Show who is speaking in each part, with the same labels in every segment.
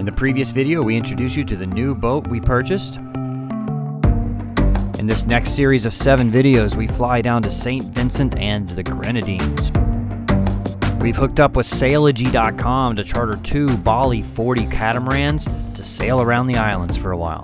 Speaker 1: In the previous video, we introduced you to the new boat we purchased. In this next series of 7 videos, we fly down to St. Vincent and the Grenadines. We've hooked up with Sailogy.com to charter 2 Bali 40 catamarans to sail around the islands for a while.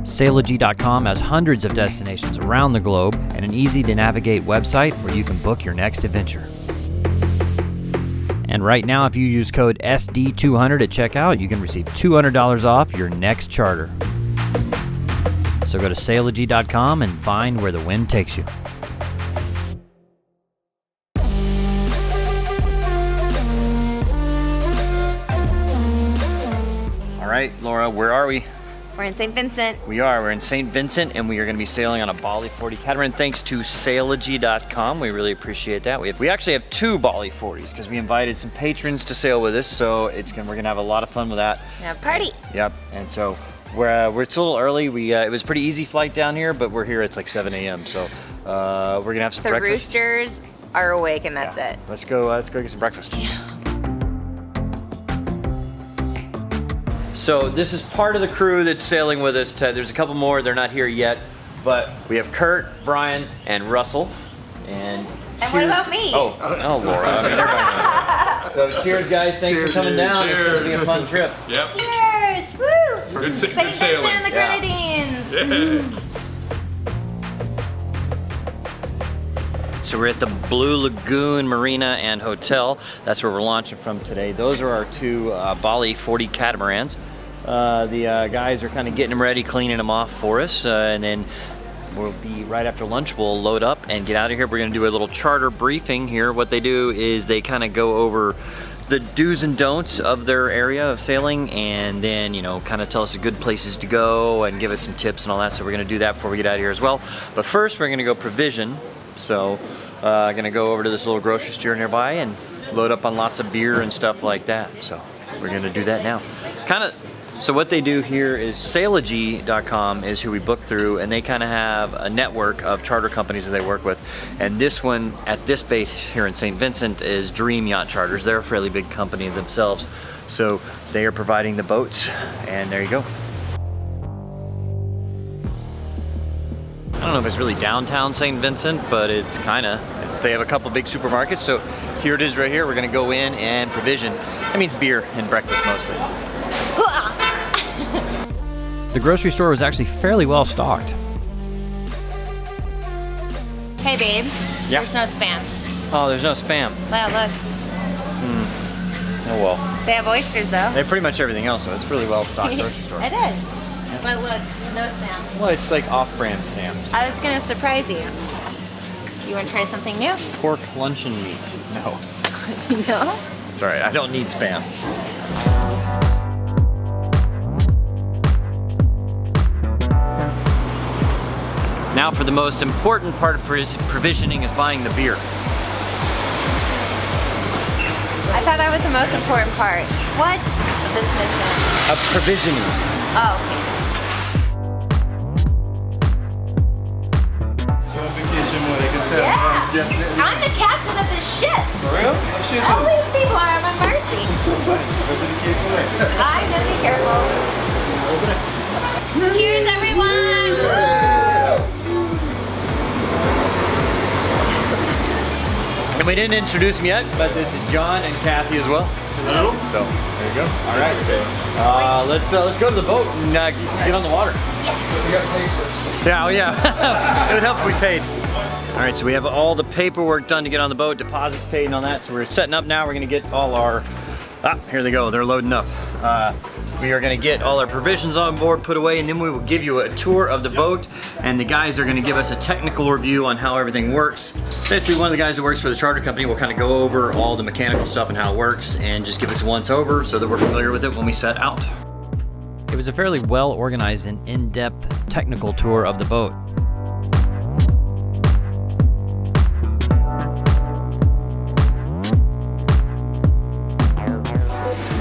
Speaker 1: Sailogy.com has hundreds of destinations around the globe and an easy-to-navigate website where you can book your next adventure. And right now, if you use code SD200 at checkout, you can receive $200 off your next charter. So go to Sailogy.com and find where the wind takes you. All right, Laura, where are we?
Speaker 2: We're in St. Vincent.
Speaker 1: We're in St. Vincent, and we are going to be sailing on a Bali 40 catamaran thanks to Sailogy.com. We really appreciate that. We actually have 2 Bali 40s because we invited some patrons to sail with us, so we're going to have a lot of fun with that.
Speaker 2: Yeah, party.
Speaker 1: Yep, and so we're it's a little early. It was a pretty easy flight down here, but we're here. It's like 7 a.m., so we're going to have some breakfast.
Speaker 2: The roosters are awake, and that's it.
Speaker 1: Let's go get some breakfast.
Speaker 2: Yeah.
Speaker 1: So this is part of the crew that's sailing with us. There's a couple more, they're not here yet, but we have Kurt, Brian, and Russell. And
Speaker 2: what about me?
Speaker 1: Oh, Laura. I mean, so cheers, guys. Thanks for coming down. Cheers. It's going to be a fun trip.
Speaker 2: Yep. Cheers! Woo!
Speaker 3: Good
Speaker 2: St. Vincent and the Grenadines.
Speaker 3: Yeah.
Speaker 1: So we're at the Blue Lagoon Marina and Hotel. That's where we're launching from today. Those are our 2 Bali 40 catamarans. The guys are kind of getting them ready, cleaning them off for us, and then we'll be right after lunch. We'll load up and get out of here. We're going to do a little charter briefing here. What they do is they kind of go over the do's and don'ts of their area of sailing, and then kind of tell us the good places to go and give us some tips and all that. So we're going to do that before we get out of here as well. But first, we're going to go provision. So gonna go over to this little grocery store nearby and load up on lots of beer and stuff like that. So we're gonna do that now. So what they do here is Sailogy.com is who we book through, and they kind of have a network of charter companies that they work with. And this one at this base here in St. Vincent is Dream Yacht Charters. They're a fairly big company themselves. So they are providing the boats, and there you go. I don't know if it's really downtown St. Vincent, but it's they have a couple big supermarkets. So here it is right here. We're gonna go in and provision. That means beer and breakfast mostly. The grocery store was actually fairly well stocked.
Speaker 2: Hey babe,
Speaker 1: Yeah.
Speaker 2: There's no spam.
Speaker 1: Oh, there's no spam.
Speaker 2: Wow, look.
Speaker 1: Oh well.
Speaker 2: They have oysters though.
Speaker 1: They have pretty much everything else, so it's really well stocked grocery store.
Speaker 2: It is. But look, no spam.
Speaker 1: Well, it's like off-brand spam.
Speaker 2: I was gonna surprise you. You wanna try something new?
Speaker 1: Pork luncheon meat. No.
Speaker 2: No?
Speaker 1: It's all right. I don't need spam. Now for the most important part of provisioning is buying the beer.
Speaker 2: I thought that was the most important part. What? Of this mission.
Speaker 1: Of provisioning.
Speaker 2: Oh, okay. Yeah! I'm the captain of this ship!
Speaker 3: For real? Oh, shit.
Speaker 2: All these people are at my mercy. I know, be careful. Cheers, everyone!
Speaker 1: And we didn't introduce them yet, but this is John and Kathy as well.
Speaker 3: Hello.
Speaker 1: So there you go. All right. Let's go to the boat and get on the water.
Speaker 3: We got paid first.
Speaker 1: Yeah, yeah. It would help if we paid. All right, so we have all the paperwork done to get on the boat, deposits paid and all that. So we're setting up now. We're gonna get all our, here they go, they're loading up. We are gonna get all our provisions on board, put away, and then we will give you a tour of the boat, and the guys are gonna give us a technical review on how everything works. Basically, one of the guys that works for the charter company will kind of go over all the mechanical stuff and how it works, and just give us a once over so that we're familiar with it when we set out. It was a fairly well organized and in-depth technical tour of the boat.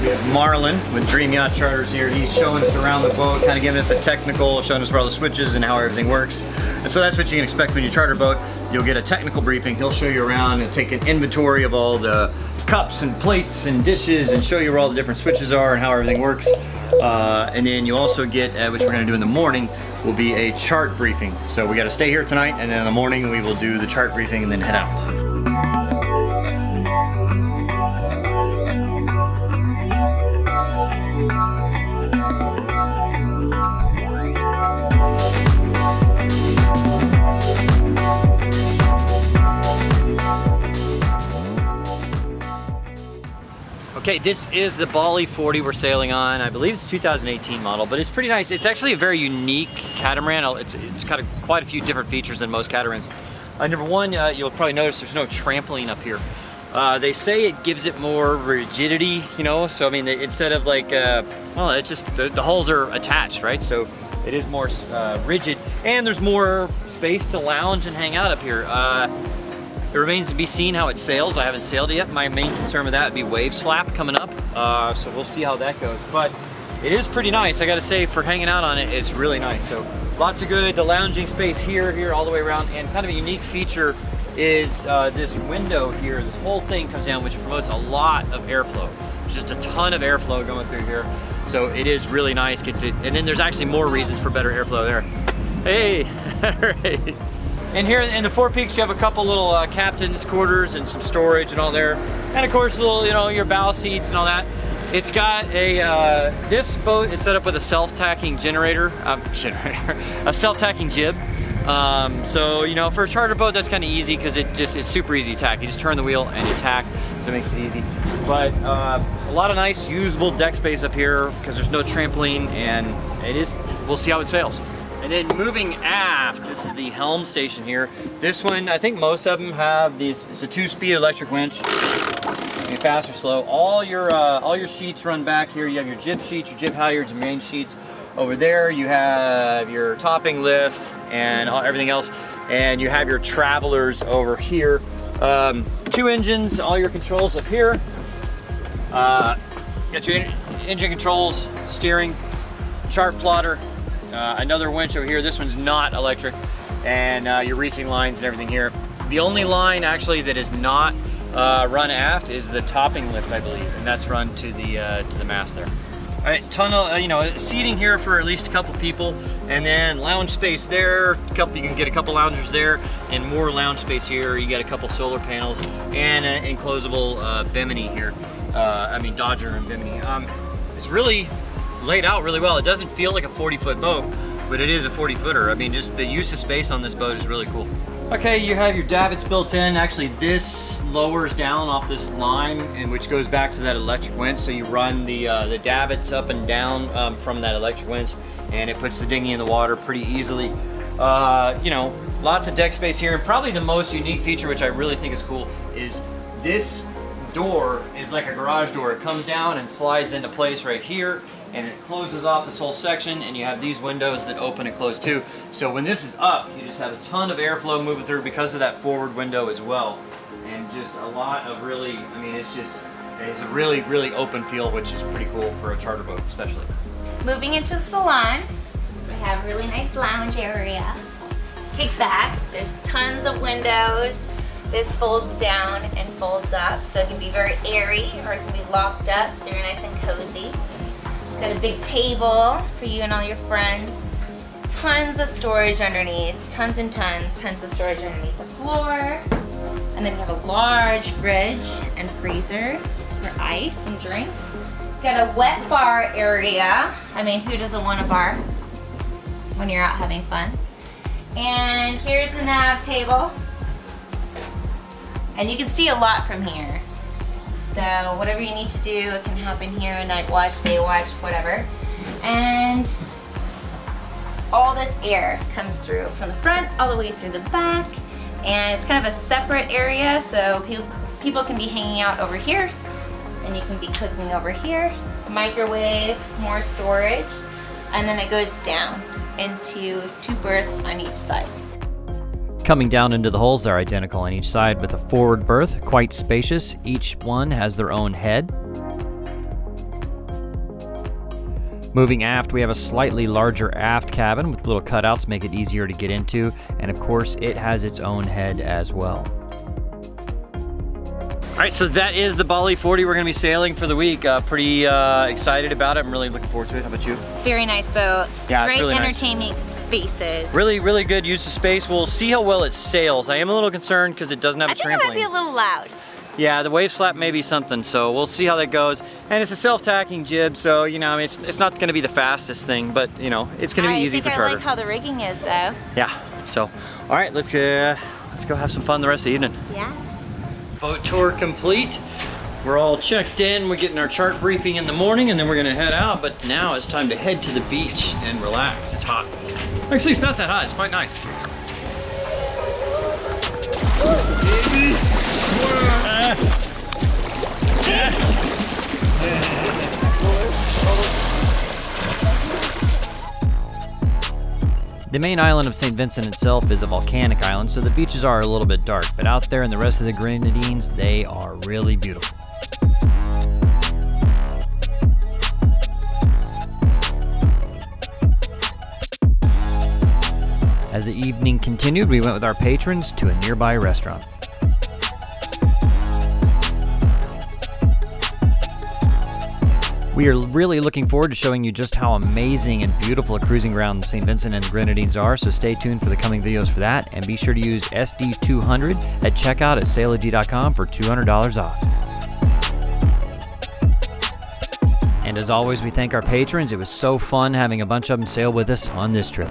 Speaker 1: We have Marlon with Dream Yacht Charters here. He's showing us around the boat, kind of giving us a technical, showing us where all the switches and how everything works. And so that's what you can expect when you charter a boat. You'll get a technical briefing. He'll show you around and take an inventory of all the cups and plates and dishes and show you where all the different switches are and how everything works. And then you also get, which we're gonna do in the morning, will be a chart briefing. So we gotta stay here tonight, and then in the morning we will do the chart briefing and then head out. Okay, this is the Bali 40 we're sailing on. I believe it's a 2018 model, but it's pretty nice. It's actually a very unique catamaran. It's got quite a few different features than most catamarans. Number one, you'll probably notice there's no trampoline up here. They say it gives it more rigidity, you know? So I mean, instead of like, well, it's just, the hulls are attached, right? So it is more rigid, and there's more space to lounge and hang out up here. It remains to be seen how it sails. I haven't sailed it yet. My main concern with that would be wave slap coming up. So we'll see how that goes. But it is pretty nice. I gotta say, for hanging out on it, it's really nice. So lots of good, the lounging space here, all the way around. And kind of a unique feature is this window here. This whole thing comes down, which promotes a lot of airflow. There's just a ton of airflow going through here. So it is really nice. Gets it, and then there's actually more reasons for better airflow there. Hey, all right. And here in the forepeaks, you have a couple little captain's quarters and some storage and all there. And of course, little, you know, your bow seats and all that. It's got a, this boat is set up with a self-tacking a self-tacking jib. So, you know, for a charter boat, that's kind of easy because it's super easy to tack. You just turn the wheel and you tack, so it makes it easy. But a lot of nice usable deck space up here because there's no trampoline, and we'll see how it sails. And then moving aft, this is the helm station here. This one, I think most of them have these. It's a 2-speed electric winch. Be fast or slow. All your sheets run back here. You have your jib sheets, your jib halyards, and main sheets. Over there, you have your topping lift and everything else. And you have your travelers over here. 2 engines, all your controls up here. Got your engine controls, steering, chart plotter. Another winch over here. This one's not electric, and your reefing lines and everything here. The only line actually that is not run aft is the topping lift, I believe, and that's run to the mast there. All right, ton of seating here for at least a couple people, and then lounge space there. You can get a couple loungers there, and more lounge space here. You get a couple solar panels and an enclosable Bimini here. Dodger and Bimini. It's really laid out really well. It doesn't feel like a 40-foot boat, but it is a 40-footer. I mean, just the use of space on this boat is really cool. Okay, you have your davits built in. Actually, this lowers down off this line, and which goes back to that electric winch. So you run the davits up and down from that electric winch, and it puts the dinghy in the water pretty easily. You know, lots of deck space here, and probably the most unique feature, which I really think is cool, is this door is like a garage door. It comes down and slides into place right here, and it closes off this whole section, and you have these windows that open and close too. So when this is up, you just have a ton of airflow moving through because of that forward window as well. And just a lot of really, I mean, it's a really, really open feel, which is pretty cool for a charter boat, especially.
Speaker 2: Moving into the salon, we have a really nice lounge area. Kick back, there's tons of windows. This folds down and folds up, so it can be very airy, or it can be locked up, so you're nice and cozy. Got a big table for you and all your friends. Tons of storage underneath, tons and tons of storage underneath the floor. And then you have a large fridge and freezer for ice and drinks. Got a wet bar area. I mean, who doesn't want a bar when you're out having fun? And here's the nav table. And you can see a lot from here. So whatever you need to do, it can happen here, night watch, day watch, whatever. And all this air comes through from the front all the way through the back. And it's kind of a separate area, so people can be hanging out over here, and you can be cooking over here. Microwave, more storage, and then it goes down into 2 berths on each side.
Speaker 1: Coming down into the hulls, they're identical on each side with a forward berth, quite spacious. Each one has their own head. Moving aft, we have a slightly larger aft cabin with little cutouts, make it easier to get into, and of course it has its own head as well. right, so that is the Bali 40 we're gonna be sailing for the week. Pretty excited about it. I'm really looking forward to it. How about you?
Speaker 2: Very nice boat.
Speaker 1: Yeah, it's
Speaker 2: great
Speaker 1: really nice.
Speaker 2: entertainment spaces.
Speaker 1: Really good use of space. We'll see how well it sails. I am a little concerned because it doesn't have a trampoline.
Speaker 2: I think it might be a little loud.
Speaker 1: Yeah, the wave slap may be something, so we'll see how that goes. And it's a self-tacking jib, so you know, I mean, it's not gonna be the fastest thing, but you know, it's gonna be easy for charter.
Speaker 2: I like how the rigging is though.
Speaker 1: Yeah, so, all right, let's go have some fun the rest of the evening.
Speaker 2: Yeah.
Speaker 1: Boat tour complete. We're all checked in. We're getting our chart briefing in the morning, and then we're gonna head out, but now it's time to head to the beach and relax. It's hot. Actually, it's not that hot, it's quite nice. The main island of St. Vincent itself is a volcanic island, so the beaches are a little bit dark, but out there in the rest of the Grenadines, they are really beautiful. As the evening continued, we went with our patrons to a nearby restaurant. We are really looking forward to showing you just how amazing and beautiful a cruising ground St. Vincent and the Grenadines are, so stay tuned for the coming videos for that, and be sure to use SD200 at checkout at Sailogy.com for $200 off. And as always, we thank our patrons. It was so fun having a bunch of them sail with us on this trip.